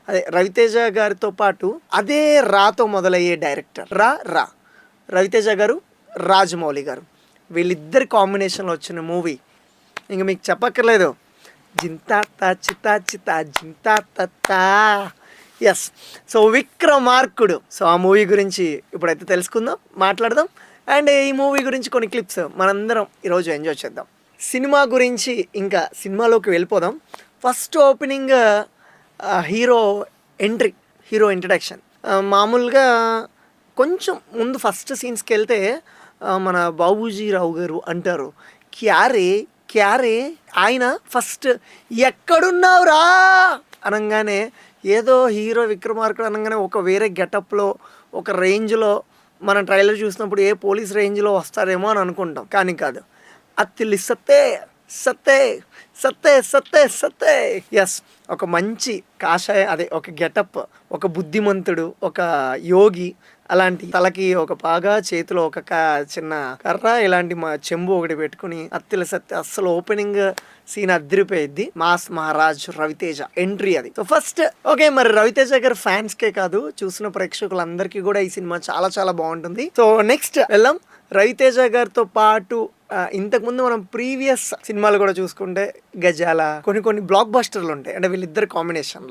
అదే రవితేజ గారితో పాటు అదే రాతో మొదలయ్యే డైరెక్టర్ రా రవితేజ గారు, రాజమౌళి గారు, వీళ్ళిద్దరి కాంబినేషన్లో వచ్చిన మూవీ ఇంక మీకు చెప్పక్కర్లేదు, జింతా తా చితా చితా జింతా తత్తా. ఎస్, సో విక్రమార్కుడు. సో ఆ మూవీ గురించి ఇప్పుడైతే తెలుసుకుందాం, మాట్లాడదాం. అండ్ ఈ మూవీ గురించి కొన్ని క్లిప్స్ మనందరం ఈరోజు ఎంజాయ్ చేద్దాం. సినిమా గురించి ఇంకా సినిమాలోకి వెళ్ళిపోదాం. First opening hero entry, hero introduction. మామూలుగా కొంచెం ముందు ఫస్ట్ సీన్స్కి వెళ్తే మన బాబూజీరావు గారు అంటారు, క్యారే క్యారే. ఆయన ఫస్ట్ ఎక్కడున్నావురా అనగానే ఏదో హీరో విక్రమార్కుడు అనగానే ఒక వేరే గెటప్లో, ఒక రేంజ్లో మనం ట్రైలర్ చూసినప్పుడు ఏ పోలీస్ రేంజ్లో వస్తారేమో అని అనుకుంటాం, కానీ కాదు. అత్తిలి సత్తే సత్తే సత్తే సత్తే సత్తే. ఎస్, ఒక మంచి కాషాయ, అదే ఒక గెటప్, ఒక బుద్ధిమంతుడు, ఒక యోగి, అలాంటి తలకి ఒక పాగా, చేతిలో ఒక చిన్న కర్ర, ఇలాంటి మా చెంబు ఒకటి పెట్టుకుని అత్తిల సత్య. అస్సలు ఓపెనింగ్ సీన్ అద్దరిపోయిద్ది. మాస్ మహారాజ్ రవితేజ ఎంట్రీ అది. సో ఫస్ట్ ఓకే, మరి రవితేజ గారి ఫ్యాన్స్కే కాదు, చూసిన ప్రేక్షకులందరికీ కూడా ఈ సినిమా చాలా చాలా బాగుంటుంది. సో నెక్స్ట్ వెళ్దాం. రవితేజ గారితో పాటు ఇంతకుముందు మనం ప్రీవియస్ సినిమాలు కూడా చూసుకుంటే గజాల, కొన్ని బ్లాక్ బస్టర్లు ఉంటాయి అంటే వీళ్ళిద్దరు కాంబినేషన్లో.